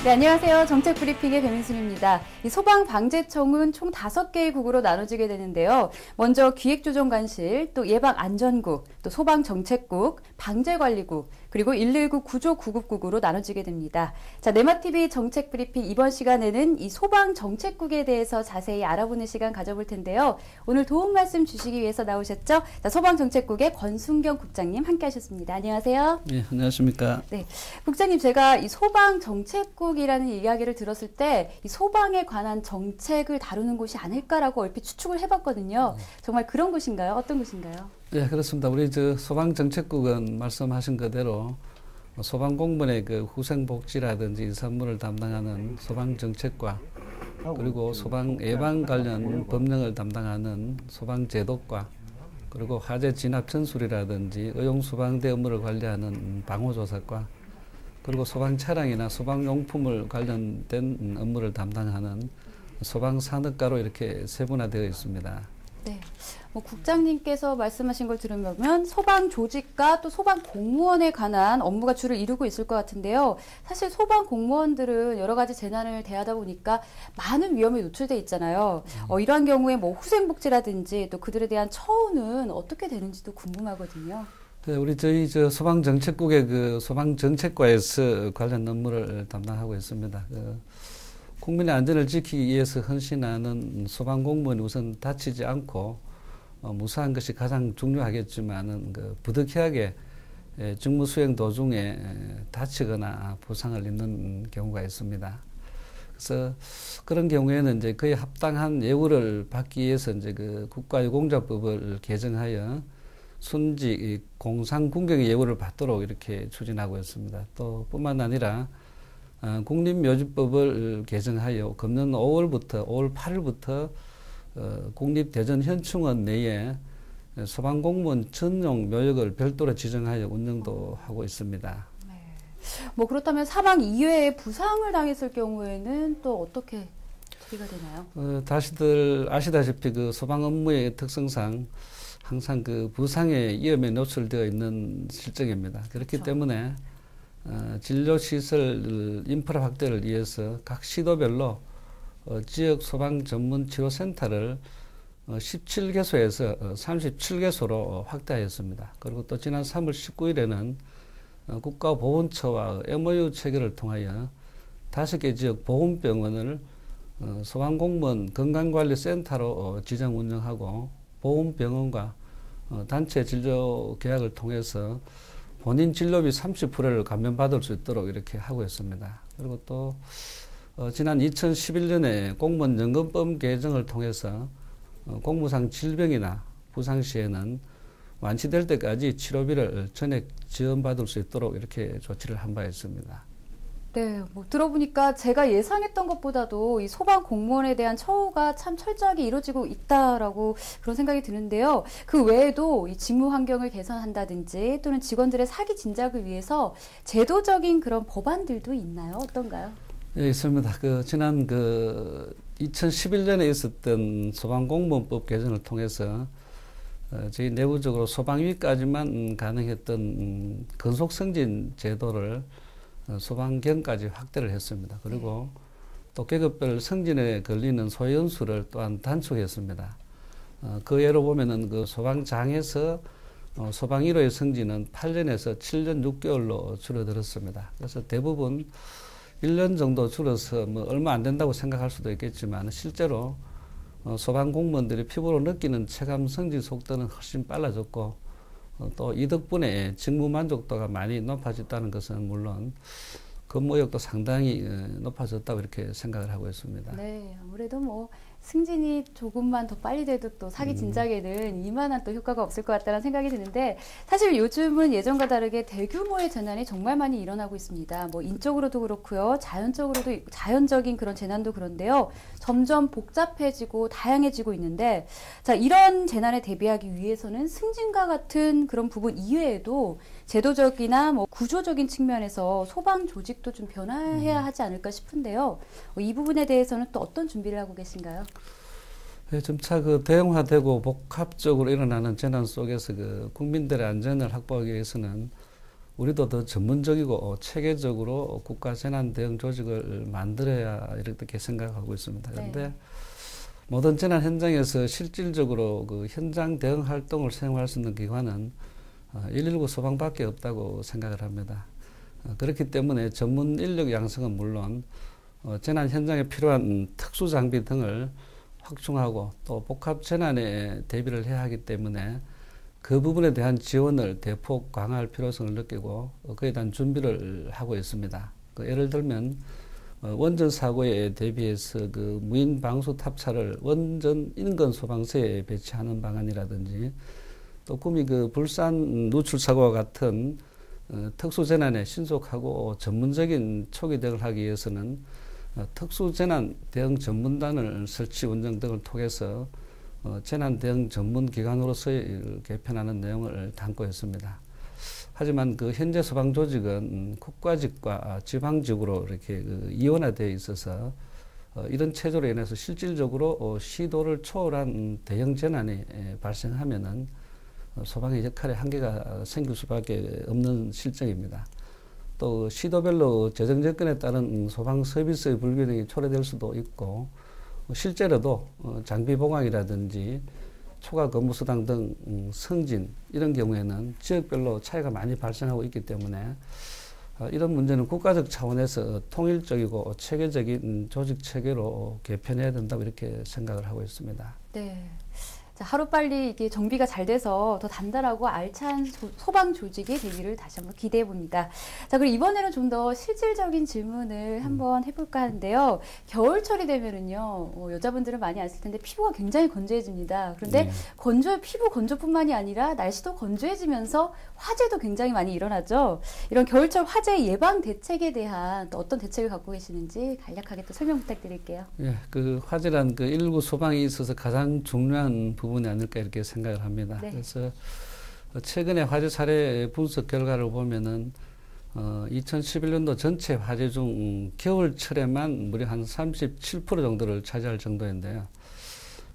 네, 안녕하세요. 정책브리핑의 배민순입니다. 이 소방방재청은 총 5개의 국으로 나눠지게 되는데요. 먼저 기획조정관실, 또 예방안전국, 또 소방정책국, 방재관리국, 그리고 119 구조구급국으로 나눠지게 됩니다. 자, 네마TV 정책브리핑 이번 시간에는 이 소방정책국에 대해서 자세히 알아보는 시간 가져볼 텐데요. 오늘 도움 말씀 주시기 위해서 나오셨죠? 자, 소방정책국의 권순경 국장님 함께 하셨습니다. 안녕하세요. 네, 안녕하십니까. 네, 국장님, 제가 이 소방정책국이라는 이야기를 들었을 때 이 소방에 관한 정책을 다루는 곳이 아닐까라고 얼핏 추측을 해봤거든요. 정말 그런 곳인가요? 어떤 곳인가요? 네, 그렇습니다. 우리 소방정책국은 말씀하신 그대로 소방공무원의 그 후생복지라든지 선물을 담당하는 소방정책과 그리고 소방 예방 관련 법령을 담당하는 소방제도과 그리고 화재 진압 전술이라든지 의용 소방대 업무를 관리하는 방호조사과 그리고 소방 차량이나 소방용품을 관련된 업무를 담당하는 소방산업과로 이렇게 세분화되어 있습니다. 네, 국장님께서 말씀하신 걸 들으면 소방 조직과 또 소방 공무원에 관한 업무가 주를 이루고 있을 것 같은데요. 사실 소방 공무원들은 여러 가지 재난을 대하다 보니까 많은 위험에 노출돼 있잖아요. 이러한 경우에 후생복지라든지 또 그들에 대한 처우는 어떻게 되는지도 궁금하거든요. 네, 저희 소방정책국의 그 소방정책과에서 관련 업무를 담당하고 있습니다. 국민의 안전을 지키기 위해서 헌신하는 소방공무원이 우선 다치지 않고 무사한 것이 가장 중요하겠지만은 부득이하게 직무 수행 도중에 다치거나 부상을 입는 경우가 있습니다. 그래서 그런 경우에는 이제 그에 합당한 예우를 받기 위해서 이제 국가유공자법을 개정하여 순직 공상군경의 예우를 받도록 이렇게 추진하고 있습니다. 또 뿐만 아니라 국립묘지법을 개정하여 금년 5월 8일부터 국립대전현충원 내에 소방공무원 전용 묘역을 별도로 지정하여 운영도 하고 있습니다. 네. 그렇다면 사망 이외에 부상을 당했을 경우에는 또 어떻게 처리가 되나요? 다시들 아시다시피 소방 업무의 특성상 항상 부상의 위험에 노출되어 있는 실정입니다. 그렇기 그렇죠. 때문에 진료시설 인프라 확대를 위해서 각 시도별로 지역 소방 전문 치료센터를 17개소에서 37개소로 확대하였습니다. 그리고 또 지난 3월 19일에는 국가보훈처와 MOU 체결을 통하여 5개 지역 보훈병원을 소방공무원 건강관리센터로 지정 운영하고 보훈병원과 단체 진료 계약을 통해서 본인 진료비 30%를 감면받을 수 있도록 이렇게 하고 있습니다. 그리고 또 지난 2011년에 공무원연금법 개정을 통해서 공무상 질병이나 부상 시에는 완치될 때까지 치료비를 전액 지원받을 수 있도록 이렇게 조치를 한 바 있습니다. 네, 들어보니까 제가 예상했던 것보다도 이 소방 공무원에 대한 처우가 참 철저하게 이루어지고 있다라고 그런 생각이 드는데요. 그 외에도 이 직무 환경을 개선한다든지 또는 직원들의 사기 진작을 위해서 제도적인 그런 법안들도 있나요? 어떤가요? 네, 있습니다. 지난 2011년에 있었던 소방공무원법 개정을 통해서 저희 내부적으로 소방위까지만 가능했던 근속승진 제도를 소방경까지 확대를 했습니다. 그리고 또 계급별 승진에 걸리는 소연수를 또한 단축했습니다. 그 예로 보면은 소방장에서 소방 1호의 승진은 8년에서 7년 6개월로 줄어들었습니다. 그래서 대부분 1년 정도 줄어서 얼마 안 된다고 생각할 수도 있겠지만 실제로 소방 공무원들이 피부로 느끼는 체감 승진 속도는 훨씬 빨라졌고 또 이 덕분에 직무 만족도가 많이 높아졌다는 것은 물론 근무력도 상당히 높아졌다고 이렇게 생각을 하고 있습니다. 네, 아무래도 승진이 조금만 더 빨리 돼도 또 사기 진작에는 이만한 또 효과가 없을 것 같다는 생각이 드는데 사실 요즘은 예전과 다르게 대규모의 재난이 정말 많이 일어나고 있습니다. 인적으로도 그렇고요. 자연적인 그런 재난도 그런데요. 점점 복잡해지고 다양해지고 있는데 자, 이런 재난에 대비하기 위해서는 승진과 같은 그런 부분 이외에도 제도적이나 구조적인 측면에서 소방 조직도 좀 변화해야 하지 않을까 싶은데요. 이 부분에 대해서는 또 어떤 준비를 하고 계신가요? 네, 점차 대형화되고 복합적으로 일어나는 재난 속에서 국민들의 안전을 확보하기 위해서는 우리도 더 전문적이고 체계적으로 국가 재난 대응 조직을 만들어야 이렇게 생각하고 있습니다. 그런데 네. 모든 재난 현장에서 실질적으로 그 현장 대응 활동을 수행할 수 있는 기관은 119 소방밖에 없다고 생각을 합니다. 그렇기 때문에 전문 인력 양성은 물론 재난 현장에 필요한 특수 장비 등을 확충하고 또 복합 재난에 대비를 해야 하기 때문에 그 부분에 대한 지원을 대폭 강화할 필요성을 느끼고 그에 대한 준비를 하고 있습니다. 예를 들면 원전 사고에 대비해서 그 무인 방수 탑차를 원전 인근 소방서에 배치하는 방안이라든지 또 꿈이 그 불산 누출 사고와 같은 특수 재난에 신속하고 전문적인 초기 대응을 하기 위해서는 특수 재난 대응 전문단을 설치 운영 등을 통해서 재난 대응 전문 기관으로서의 개편하는 내용을 담고 있습니다. 하지만 그 현재 소방 조직은 국가직과 지방직으로 이렇게 이원화되어 있어서 이런 체제로 인해서 실질적으로 시도를 초월한 대형 재난이 발생하면은 소방의 역할에 한계가 생길 수밖에 없는 실정입니다. 또 시도별로 재정 접근에 따른 소방 서비스의 불균형이 초래될 수도 있고 실제로도 장비 보강이라든지 초과 근무수당 등 승진 이런 경우에는 지역별로 차이가 많이 발생하고 있기 때문에 이런 문제는 국가적 차원에서 통일적이고 체계적인 조직 체계로 개편해야 된다고 이렇게 생각을 하고 있습니다. 네. 자, 하루빨리 이게 정비가 잘 돼서 더 단단하고 알찬 소방 조직이 되기를 다시 한번 기대해 봅니다. 자, 그리고 이번에는 좀 더 실질적인 질문을 한번 해볼까 하는데요. 겨울철이 되면은요, 여자분들은 많이 아실 텐데 피부가 굉장히 건조해집니다. 그런데 네. 피부 건조뿐만이 아니라 날씨도 건조해지면서 화재도 굉장히 많이 일어나죠. 이런 겨울철 화재 예방 대책에 대한 또 어떤 대책을 갖고 계시는지 간략하게 또 설명 부탁드릴게요. 예, 그 화재란 그 119 소방에 있어서 가장 중요한 부분이 아닐까 이렇게 생각을 합니다. 네. 그래서 최근에 화재 사례 분석 결과를 보면은 2011년도 전체 화재 중 겨울철에만 무려 한 37% 정도를 차지할 정도인데요.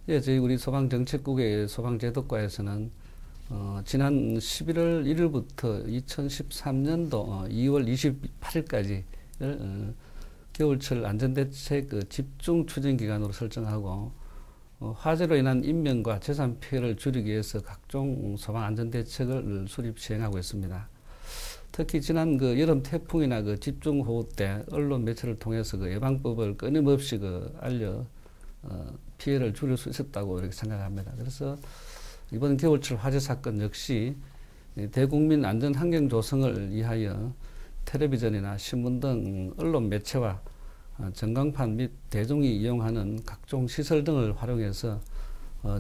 예, 저희 우리 소방정책국의 소방제도과에서는 지난 11월 1일부터 2013년도 2월 28일까지를 겨울철 안전대책 집중 추진 기간으로 설정하고 화재로 인한 인명과 재산 피해를 줄이기 위해서 각종 소방 안전대책을 수립 시행하고 있습니다. 특히 지난 그 여름 태풍이나 그 집중호우 때 언론 매체를 통해서 그 예방법을 끊임없이 알려 피해를 줄일 수 있었다고 이렇게 생각합니다. 그래서 이번 겨울철 화재 사건 역시 대국민 안전 환경 조성을 위하여 텔레비전이나 신문 등 언론 매체와 전광판 및 대중이 이용하는 각종 시설 등을 활용해서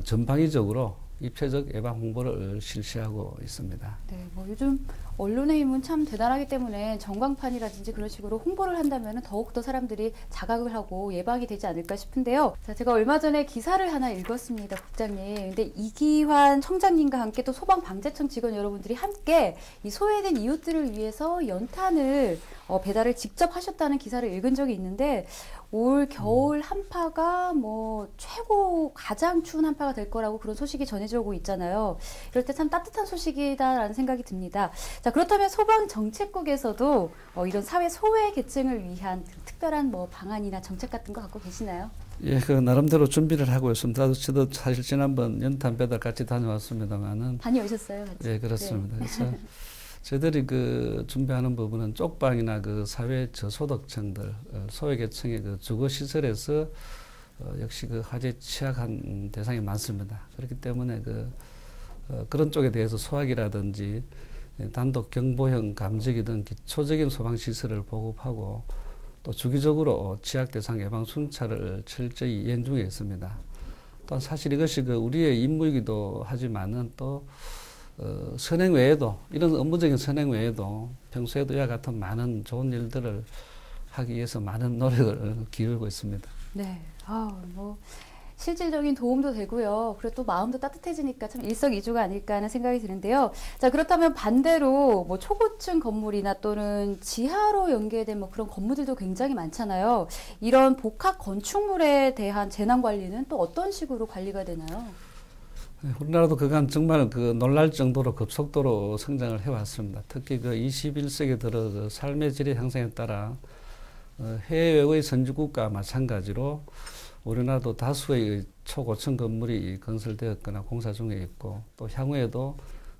전방위적으로 입체적 예방 홍보를 실시하고 있습니다. 네, 뭐 요즘 언론의 힘은 참 대단하기 때문에 전광판이라든지 그런 식으로 홍보를 한다면 더욱더 사람들이 자각을 하고 예방이 되지 않을까 싶은데요. 자, 제가 얼마 전에 기사를 하나 읽었습니다, 국장님. 근데 이기환 청장님과 함께 또 소방방재청 직원 여러분들이 함께 이 소외된 이웃들을 위해서 연탄을 배달을 직접 하셨다는 기사를 읽은 적이 있는데 올 겨울 한파가 뭐 최고 가장 추운 한파가 될 거라고 그런 소식이 전해져 오고 있잖아요. 이럴 때 참 따뜻한 소식이다라는 생각이 듭니다. 자, 그렇다면 소방정책국에서도 이런 사회 소외 계층을 위한 특별한 뭐 방안이나 정책 같은 거 갖고 계시나요? 예, 그 나름대로 준비를 하고 있습니다. 저도 사실 지난번 연탄 배달 같이 다녀왔습니다만은 다녀오셨어요, 같이? 예, 그렇습니다. 네. 그래서 저희들이 그 준비하는 부분은 쪽방이나 그 사회 저소득층들, 소외계층의 그 주거시설에서 역시 그 화재 취약한 대상이 많습니다. 그렇기 때문에 그런 쪽에 대해서 소화기라든지 단독 경보형 감지기 등 기초적인 소방시설을 보급하고 또 주기적으로 취약 대상 예방 순찰을 철저히 이행 중에 있습니다. 또한 사실 이것이 우리의 임무이기도 하지만은 또 선행 외에도 이런 업무적인 선행 외에도 평소에도 이와 같은 많은 좋은 일들을 하기 위해서 많은 노력을 기울이고 있습니다. 네, 뭐 실질적인 도움도 되고요. 그리고 또 마음도 따뜻해지니까 참 일석이조가 아닐까 하는 생각이 드는데요. 자, 그렇다면 반대로 뭐 초고층 건물이나 또는 지하로 연계된 뭐 그런 건물들도 굉장히 많잖아요. 이런 복합 건축물에 대한 재난 관리는 또 어떤 식으로 관리가 되나요? 우리나라도 그간 정말 그 놀랄 정도로 급속도로 성장을 해왔습니다. 특히 그 21세기 들어 그 삶의 질의 향상에 따라 해외의 선진국과 마찬가지로 우리나라도 다수의 초고층 건물이 건설되었거나 공사 중에 있고 또 향후에도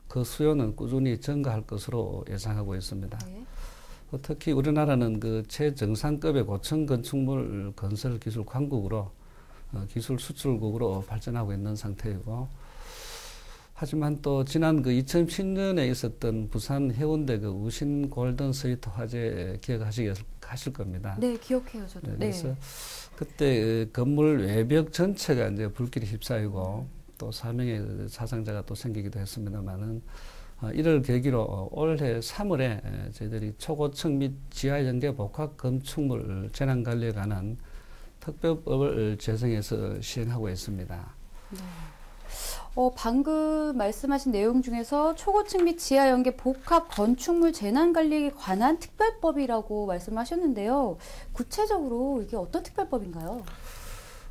그 수요는 꾸준히 증가할 것으로 예상하고 있습니다. 네. 특히 우리나라는 그 최정상급의 고층 건축물 건설 기술 강국으로 기술 수출국으로 발전하고 있는 상태이고, 하지만 또 지난 그 2010년에 있었던 부산 해운대 그 우신 골든 스위트 화재 기억하실 겁니다. 네, 기억해요, 저도. 네, 네. 그래서 그때 건물 외벽 전체가 이제 불길이 휩싸이고 또 4명의 사상자가 또 생기기도 했습니다만은 이를 계기로 올해 3월에 저희들이 초고층 및 지하 연계 복합 건축물 재난 관리에 관한 특별법을 제정해서 시행하고 있습니다. 네. 방금 말씀하신 내용 중에서 초고층 및 지하 연계 복합 건축물 재난 관리에 관한 특별법이라고 말씀하셨는데요. 구체적으로 이게 어떤 특별법인가요?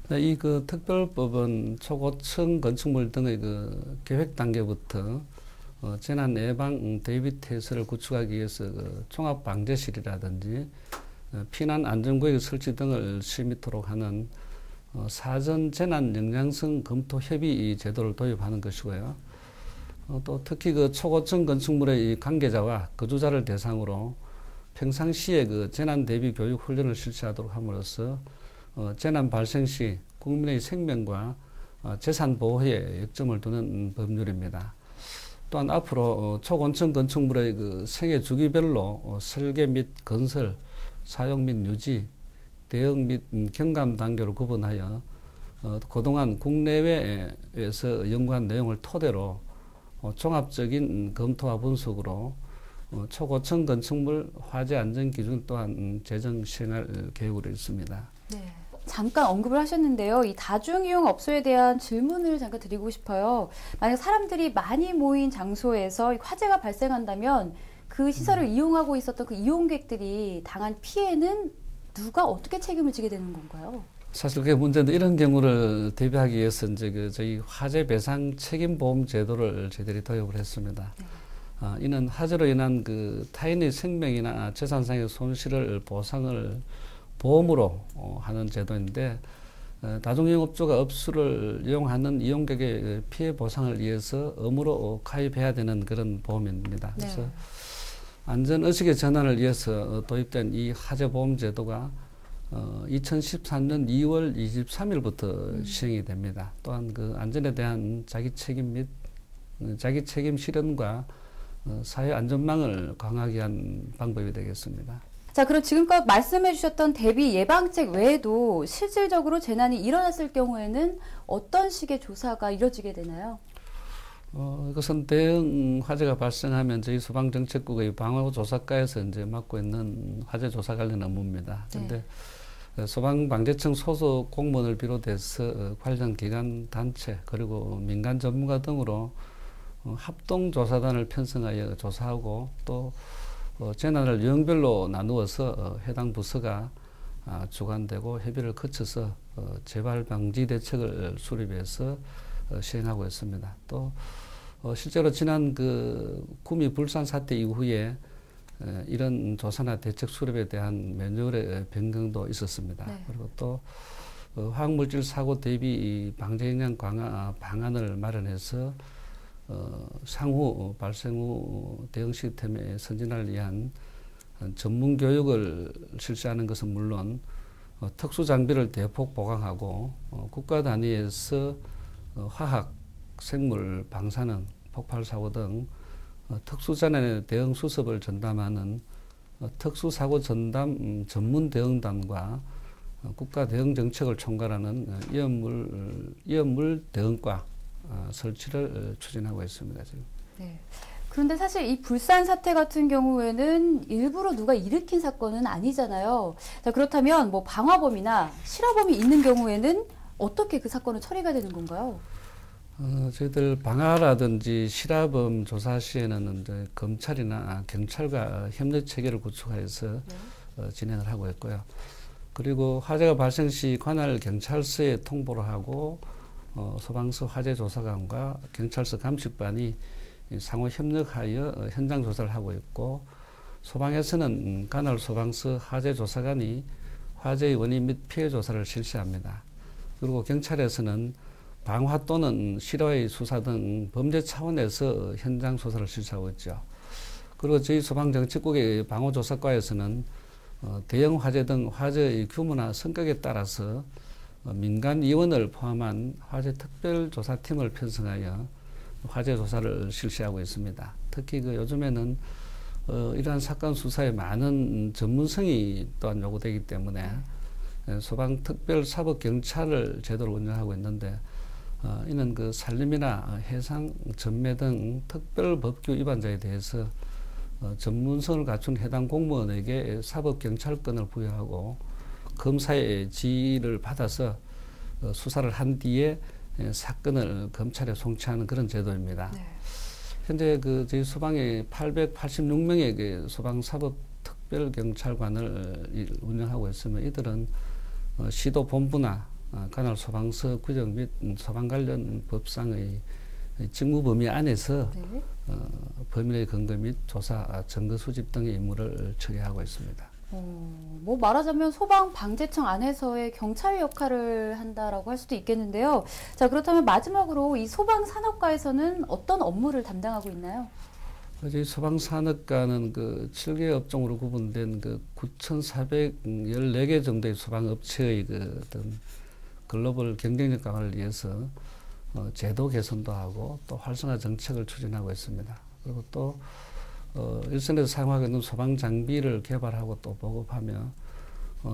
네, 이 그 특별법은 초고층 건축물 등의 그 계획 단계부터 재난 예방 대비 태세를 구축하기 위해서 그 종합 방제실이라든지 피난 안전구역 설치 등을 시행토록 하는 사전 재난 영향성 검토 협의 제도를 도입하는 것이고요. 또 특히 그 초고층 건축물의 이 관계자와 거주자를 대상으로 평상시에 그 재난 대비 교육 훈련을 실시하도록 함으로써 재난 발생 시 국민의 생명과 재산 보호에 역점을 두는 법률입니다. 또한 앞으로 초고층 건축물의 그 생애 주기별로 설계 및 건설, 사용 및 유지, 대응 및 경감 단계로 구분하여 그동안 국내외에서 연구한 내용을 토대로 종합적인 검토와 분석으로 초고층 건축물 화재 안전 기준 또한 제정 시행할 계획으로 있습니다. 네. 잠깐 언급을 하셨는데요. 이 다중이용 업소에 대한 질문을 잠깐 드리고 싶어요. 만약 사람들이 많이 모인 장소에서 화재가 발생한다면 그 시설을 이용하고 있었던 그 이용객들이 당한 피해는 누가 어떻게 책임을 지게 되는 건가요? 사실 그게 문제인데, 이런 경우를 대비하기 위해서 이제 저희 화재 배상 책임 보험 제도를 저희들이 도입을 했습니다. 네. 이는 화재로 인한 그 타인의 생명이나 재산상의 손실을 보상을 보험으로 하는 제도인데, 다중이용업소가 업소를 이용하는 이용객의 피해 보상을 위해서 의무로 가입해야 되는 그런 보험입니다. 네. 그래서 안전의식의 전환을 위해서 도입된 이 화재보험 제도가 2013년 2월 23일부터 시행이 됩니다. 또한 그 안전에 대한 자기 책임 및 자기 책임 실현과 사회 안전망을 강하게 한 방법이 되겠습니다. 자, 그럼 지금껏 말씀해 주셨던 대비 예방책 외에도 실질적으로 재난이 일어났을 경우에는 어떤 식의 조사가 이루어지게 되나요? 이것은 대응 화재가 발생하면 저희 소방정책국의 방화조사과에서 이제 맡고 있는 화재 조사 관련 업무입니다. 그런데 소방방재청 소속 공무원을 비롯해서 관련 기관 단체 그리고 민간 전문가 등으로 합동조사단을 편성하여 조사하고 또 재난을 유형별로 나누어서 해당 부서가 주관되고 협의를 거쳐서 재발 방지 대책을 수립해서 시행하고 있습니다. 또 실제로 지난 그 구미 불산 사태 이후에 이런 조사나 대책 수립에 대한 매뉴얼의 변경도 있었습니다. 네. 그리고 또 화학물질 사고 대비 방제 역량 강화 방안을 마련해서 상후 발생 후 대응 시스템의 선진화를 위한 전문 교육을 실시하는 것은 물론 특수 장비를 대폭 보강하고 국가 단위에서 화학, 생물, 방사능, 폭발사고 등 특수재난의 대응 수습을 전담하는 특수사고 전담 전문 대응단과 국가 대응 정책을 총괄하는 위험물 대응과 설치를 추진하고 있습니다. 지금. 네. 그런데 사실 이 불산 사태 같은 경우에는 일부러 누가 일으킨 사건은 아니잖아요. 자, 그렇다면 뭐 방화범이나 실화범이 있는 경우에는 어떻게 그 사건은 처리가 되는 건가요? 저희들 방화라든지 실화범 조사 시에는 이제 검찰이나 경찰과 협력 체계를 구축해서 진행을 하고 있고요. 그리고 화재가 발생 시 관할 경찰서에 통보를 하고 소방서 화재조사관과 경찰서 감식반이 상호 협력하여 현장 조사를 하고 있고, 소방에서는 관할 소방서 화재조사관이 화재의 원인 및 피해 조사를 실시합니다. 그리고 경찰에서는 방화 또는 실화의 수사 등 범죄 차원에서 현장 조사를 실시하고 있죠. 그리고 저희 소방정책국의 방호조사과에서는 대형 화재 등 화재의 규모나 성격에 따라서 민간 위원을 포함한 화재 특별조사팀을 편성하여 화재 조사를 실시하고 있습니다. 특히 요즘에는 이러한 사건 수사에 많은 전문성이 또한 요구되기 때문에 소방특별사법경찰을 제도로 운영하고 있는데, 이는 산림이나 해상, 전매 등 특별법규 위반자에 대해서 전문성을 갖춘 해당 공무원에게 사법경찰권을 부여하고 검사의 지휘를 받아서 수사를 한 뒤에 사건을 검찰에 송치하는 그런 제도입니다. 네. 현재 저희 소방에 886명의 소방사법특별경찰관을 운영하고 있으며, 이들은 시도 본부나 관할 소방서 규정 및 소방 관련 법상의 직무 범위 안에서 네. 범인의 근거 및 조사, 증거 수집 등의 임무를 처리하고 있습니다. 뭐 말하자면 소방방재청 안에서의 경찰 역할을 한다라고 할 수도 있겠는데요. 자, 그렇다면 마지막으로 이 소방산업과에서는 어떤 업무를 담당하고 있나요? 저희 소방산업과는 7개 업종으로 구분된 9,414개 정도의 소방업체의 어떤 글로벌 경쟁력 강화를 위해서 제도 개선도 하고 또 활성화 정책을 추진하고 있습니다. 그리고 또 일선에서 사용하고 있는 소방 장비를 개발하고 또 보급하며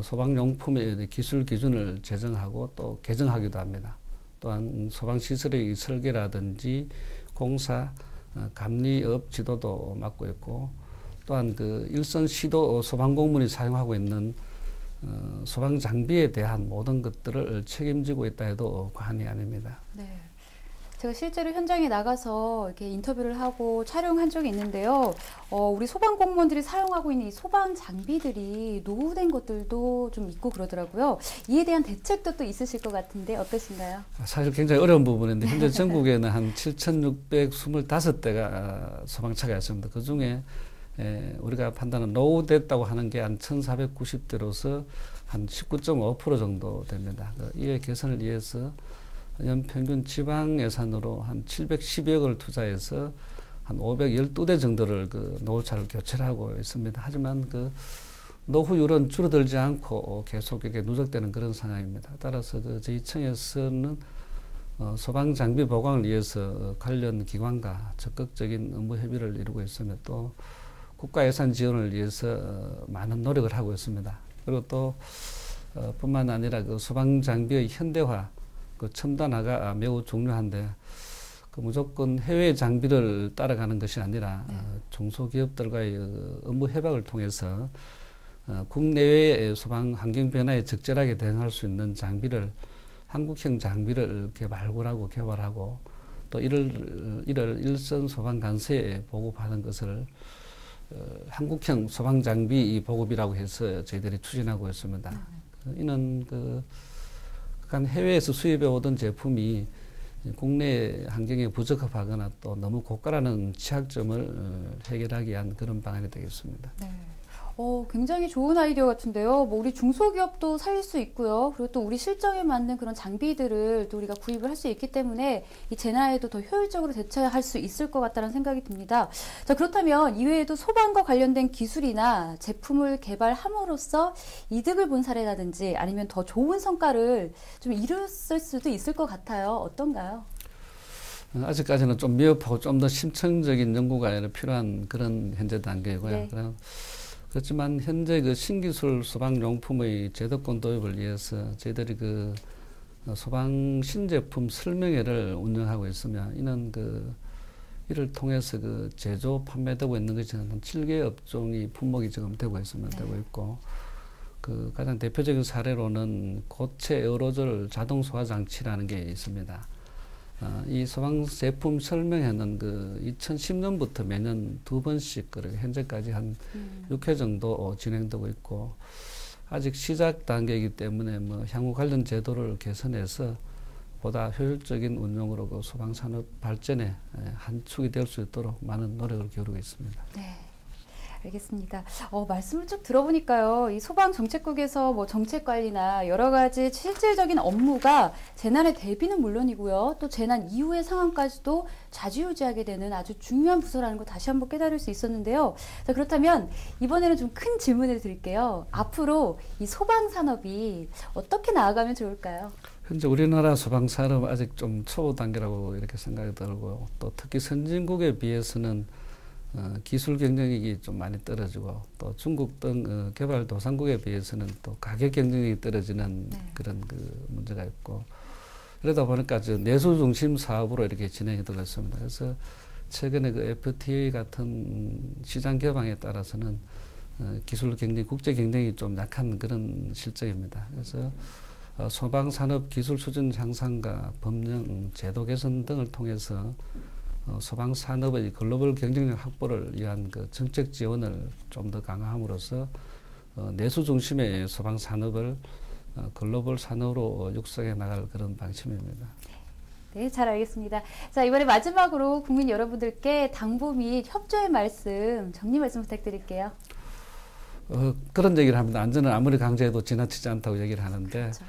소방용품의 기술 기준을 제정하고 또 개정하기도 합니다. 또한 소방시설의 설계라든지 공사, 감리업 지도도 맡고 있고, 또한 일선 시도 소방공무원이 사용하고 있는 소방 장비에 대한 모든 것들을 책임지고 있다 해도 과언이 아닙니다. 네. 제가 실제로 현장에 나가서 이렇게 인터뷰를 하고 촬영한 적이 있는데요. 우리 소방 공무원들이 사용하고 있는 이 소방 장비들이 노후된 것들도 좀 있고 그러더라고요. 이에 대한 대책도 또 있으실 것 같은데 어떠신가요? 사실 굉장히 어려운 부분인데, 현재 전국에는 한 7,625대가 소방차가 있습니다. 그 중에 우리가 판단은 노후됐다고 하는 게 한 1,490대로서 한 19.5% 정도 됩니다. 이에 개선을 위해서 연평균 지방 예산으로 한 712억을 투자해서 한 512대 정도를 노후차를 교체를 하고 있습니다. 하지만 노후율은 줄어들지 않고 계속 이렇게 누적되는 그런 상황입니다. 따라서 저희 청에서는 소방 장비 보강을 위해서 관련 기관과 적극적인 업무 협의를 이루고 있으며, 또 국가 예산 지원을 위해서 많은 노력을 하고 있습니다. 그리고 또 뿐만 아니라 소방 장비의 현대화, 첨단화가 매우 중요한데, 무조건 해외 장비를 따라가는 것이 아니라 중소기업들과의 업무 협약을 통해서 국내외의 소방 환경 변화에 적절하게 대응할 수 있는 장비를, 한국형 장비를 발굴하고 개발하고 또 이를 일선 소방관서에 보급하는 것을 한국형 소방 장비 보급이라고 해서 저희들이 추진하고 있습니다. 이는 해외에서 수입해 오던 제품이 국내 환경에 부적합하거나 또 너무 고가라는 취약점을 해결하기 위한 그런 방안이 되겠습니다. 네. 굉장히 좋은 아이디어 같은데요. 우리 중소기업도 살릴 수 있고요. 그리고 또 우리 실정에 맞는 그런 장비들을 또 우리가 구입을 할 수 있기 때문에 이 재난에도 더 효율적으로 대처할 수 있을 것 같다는 생각이 듭니다. 자, 그렇다면 이외에도 소방과 관련된 기술이나 제품을 개발함으로써 이득을 본 사례라든지 아니면 더 좋은 성과를 좀 이뤘을 수도 있을 것 같아요. 어떤가요? 아직까지는 좀 미흡하고 좀 더 심층적인 연구가 필요한 그런 현재 단계이고요. 네. 그렇지만 현재 신기술 소방용품의 제도권 도입을 위해서 저희들이 소방 신제품 설명회를 운영하고 있으며, 이는 이를 통해서 제조 판매되고 있는 것이 한 7개 업종이 품목이 지금 되고 있으면 되고 있고, 가장 대표적인 사례로는 고체 에어로졸 자동 소화 장치라는 게 있습니다. 이 소방 제품 설명회는 2010년부터 매년 2번씩 현재까지 한 6회 정도 진행되고 있고, 아직 시작 단계이기 때문에 향후 관련 제도를 개선해서 보다 효율적인 운용으로 그 소방산업 발전의 한 축이 될 수 있도록 많은 노력을 기울이고 있습니다. 네. 알겠습니다. 말씀을 쭉 들어보니까요, 이 소방정책국에서 뭐 정책 관리나 여러 가지 실질적인 업무가 재난의 대비는 물론이고요, 또 재난 이후의 상황까지도 좌지우지하게 되는 아주 중요한 부서라는 거 다시 한번 깨달을 수 있었는데요. 자, 그렇다면 이번에는 좀 큰 질문을 드릴게요. 앞으로 이 소방산업이 어떻게 나아가면 좋을까요? 현재 우리나라 소방산업 아직 좀 초보 단계라고 이렇게 생각이 들고요. 또 특히 선진국에 비해서는 기술 경쟁력이 좀 많이 떨어지고 또 중국 등 개발도상국에 비해서는 또 가격 경쟁력이 떨어지는 그런 그 문제가 있고, 그러다 보니까 내수 중심 사업으로 이렇게 진행이 되고 있습니다. 그래서 최근에 그 FTA 같은 시장 개방에 따라서는 기술 경쟁, 국제 경쟁이 좀 약한 그런 실정입니다. 그래서 소방산업 기술 수준 향상과 법령, 제도 개선 등을 통해서 소방산업의 글로벌 경쟁력 확보를 위한 그 정책 지원을 좀 더 강화함으로써 내수 중심의 소방산업을 글로벌 산업으로 육성해 나갈 그런 방침입니다. 네, 잘 알겠습니다. 자, 이번에 마지막으로 국민 여러분들께 당부 및 협조의 말씀, 정리 말씀 부탁드릴게요. 그런 얘기를 합니다. 안전을 아무리 강조해도 지나치지 않다고 얘기를 하는데, 그렇죠.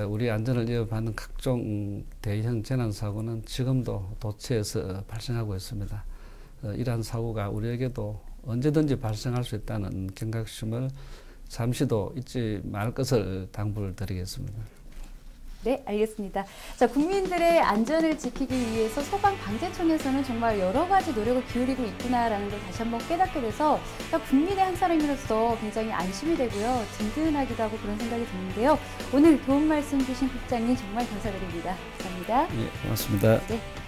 우리 안전을 위협하는 각종 대형 재난사고는 지금도 도처에서 발생하고 있습니다. 이러한 사고가 우리에게도 언제든지 발생할 수 있다는 경각심을 잠시도 잊지 말 것을 당부를 드리겠습니다. 네, 알겠습니다. 자, 국민들의 안전을 지키기 위해서 소방방재청에서는 정말 여러 가지 노력을 기울이고 있구나라는 걸 다시 한번 깨닫게 돼서 국민의 한 사람으로서 굉장히 안심이 되고요. 든든하기도 하고 그런 생각이 드는데요. 오늘 도움 말씀 주신 국장님 정말 감사드립니다. 감사합니다. 네, 고맙습니다. 네.